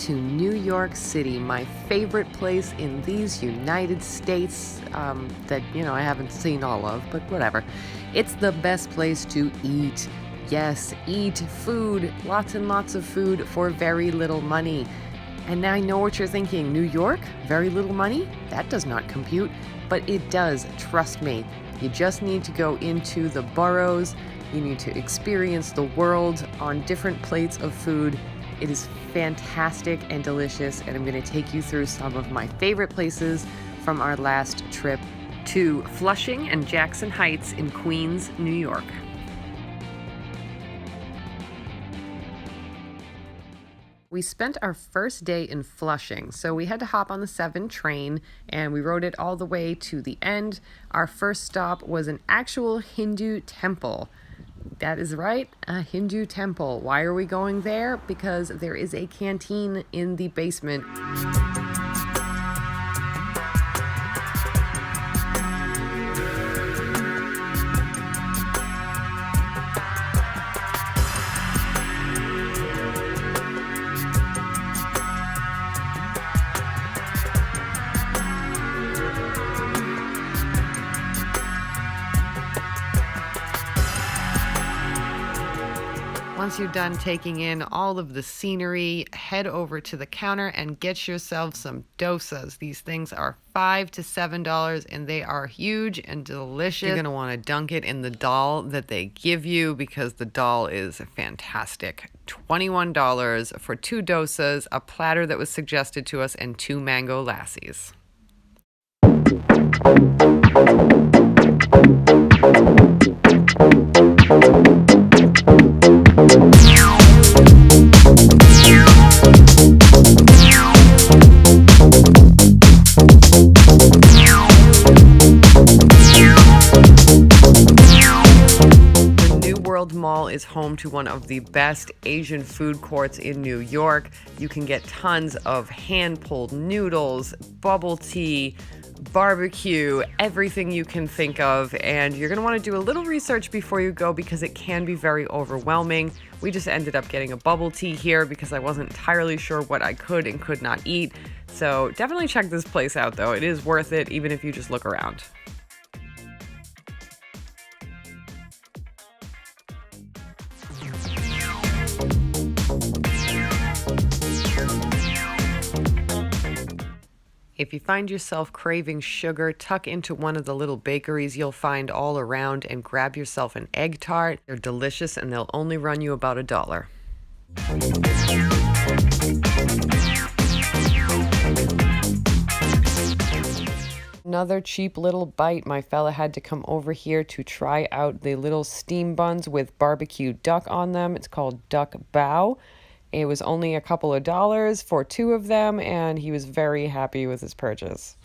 to New York City, my favorite place in these United States that, I haven't seen all of, but whatever. It's the best place to eat. Yes, eat food, lots and lots of food for very little money. And now I know what you're thinking, New York? Very little money? That does not compute, but it does, trust me. You just need to go into the boroughs. You need to experience the world on different plates of food. It is fantastic and delicious, and I'm going to take you through some of my favorite places from our last trip to Flushing and Jackson Heights in Queens, New York. We spent our first day in Flushing, so we had to hop on the 7 train, and we rode it all the way to the end. Our first stop was an actual Hindu temple. That is right, a Hindu temple. Why are we going there? Because there is a canteen in the basement. Once you're done taking in all of the scenery, head over to the counter and get yourself some dosas. These things are $5 to $7 and they are huge and delicious. You're going to want to dunk it in the dal that they give you because the dal is fantastic. $21 for 2 dosas, a platter that was suggested to us, and 2 mango lassis. Mall is home to one of the best Asian food courts in New York. You can get tons of hand-pulled noodles, bubble tea, barbecue, everything you can think of, and you're going to want to do a little research before you go because it can be very overwhelming. We just ended up getting a bubble tea here because I wasn't entirely sure what I could and could not eat. So definitely check this place out though. It is worth it even if you just look around. If you find yourself craving sugar, tuck into one of the little bakeries you'll find all around and grab yourself an egg tart. They're delicious and they'll only run you about $1. Another cheap little bite. My fella had to come over here to try out the little steam buns with barbecue duck on them. It's called duck bao. It was only a couple of dollars for 2 of them, and he was very happy with his purchase.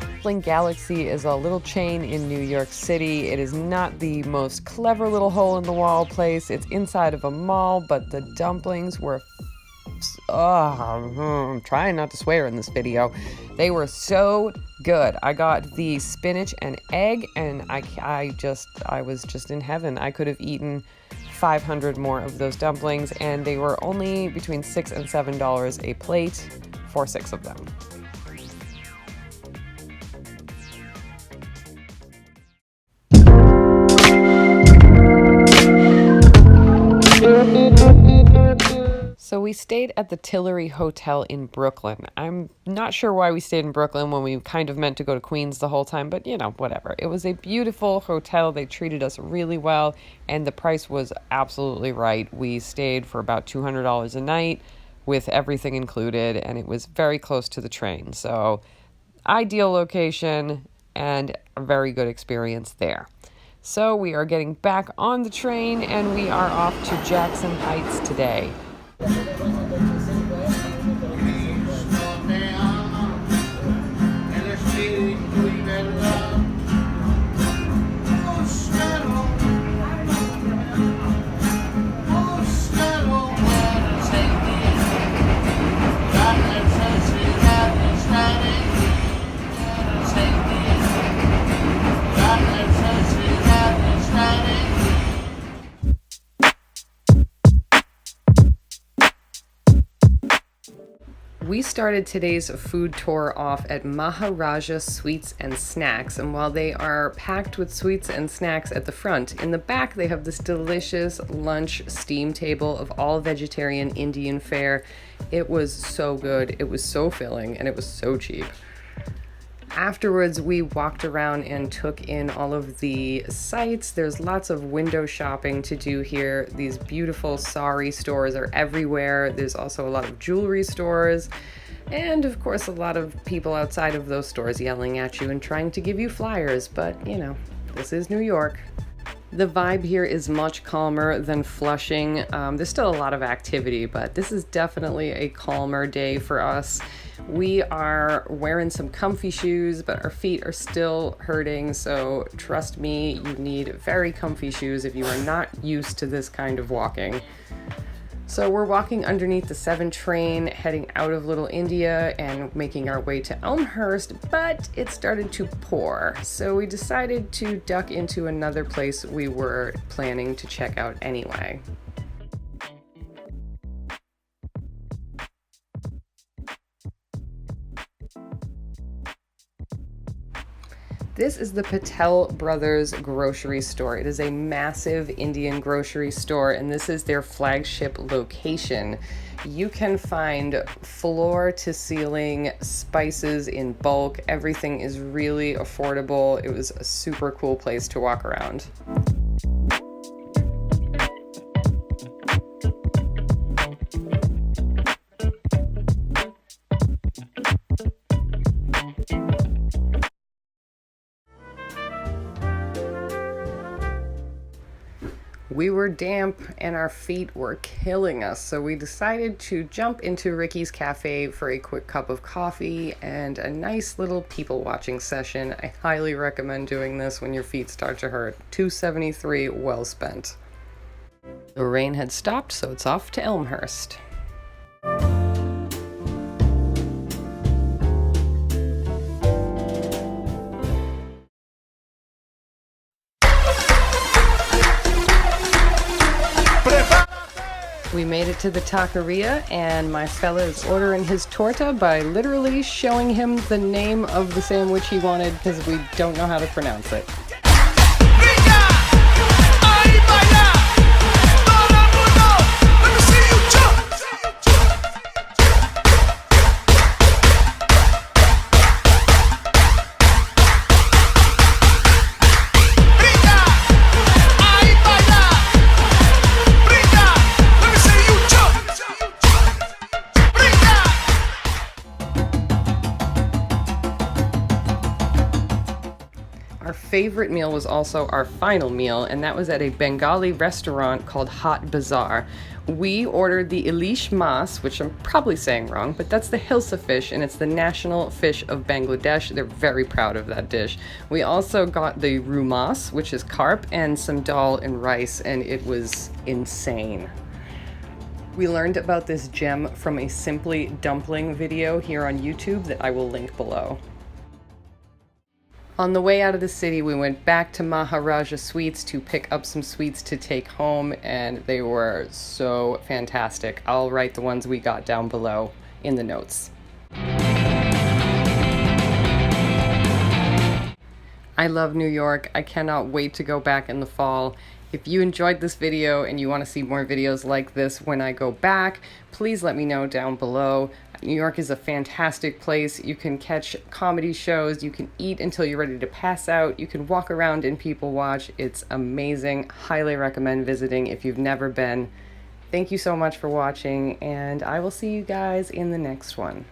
Dumpling Galaxy is a little chain in New York City. It is not the most clever little hole-in-the-wall place. It's inside of a mall, but the dumplings were I'm trying not to swear in this video. They were so good. I got the spinach and egg, and I was just in heaven. I could have eaten 500 more of those dumplings, and they were only between $6 and $7 a plate for 6 of them. So we stayed at the Tillary Hotel in Brooklyn. I'm not sure why we stayed in Brooklyn when we kind of meant to go to Queens the whole time, but whatever. It was a beautiful hotel. They treated us really well, and the price was absolutely right. We stayed for about $200 a night with everything included, and it was very close to the train. So ideal location and a very good experience there. So we are getting back on the train, and we are off to Jackson Heights today. We started today's food tour off at Maharaja Sweets and Snacks, and while they are packed with sweets and snacks at the front, in the back they have this delicious lunch steam table of all vegetarian Indian fare. It was so good, it was so filling, and it was so cheap. Afterwards, we walked around and took in all of the sights. There's lots of window shopping to do here. These beautiful sari stores are everywhere. There's also a lot of jewelry stores. And of course, a lot of people outside of those stores yelling at you and trying to give you flyers. But, you know, this is New York. The vibe here is much calmer than Flushing. There's still a lot of activity, but this is definitely a calmer day for us. We are wearing some comfy shoes, but our feet are still hurting, so trust me, you need very comfy shoes if you are not used to this kind of walking. So we're walking underneath the 7 train, heading out of Little India and making our way to Elmhurst, but it started to pour. So we decided to duck into another place we were planning to check out anyway. This is the Patel Brothers grocery store. It is a massive Indian grocery store, and this is their flagship location. You can find floor-to-ceiling spices in bulk. Everything is really affordable. It was a super cool place to walk around. We were damp and our feet were killing us, so we decided to jump into Ricky's Cafe for a quick cup of coffee and a nice little people watching session. I highly recommend doing this when your feet start to hurt. $2.73 well spent. The rain had stopped, so it's off to Elmhurst. We made it to the Taqueria, and my fella is ordering his torta by literally showing him the name of the sandwich he wanted because we don't know how to pronounce it. Our favorite meal was also our final meal, and that was at a Bengali restaurant called Haat Bazaar. We ordered the ELMHURST, which I'm probably saying wrong, but that's the hilsa fish, and it's the national fish of Bangladesh. They're very proud of that dish. We also got the rumas, which is carp, and some dal and rice, and it was insane. We learned about this gem from a Simply Dumpling video here on YouTube that I will link below. On the way out of the city, we went back to Maharaja Sweets to pick up some sweets to take home, and they were so fantastic. I'll write the ones we got down below in the notes. I love New York. I cannot wait to go back in the fall. If you enjoyed this video and you want to see more videos like this when I go back, please let me know down below. New York is a fantastic place. You can catch comedy shows, you can eat until you're ready to pass out, you can walk around and people watch. It's amazing. Highly recommend visiting if you've never been. Thank you so much for watching, and I will see you guys in the next one.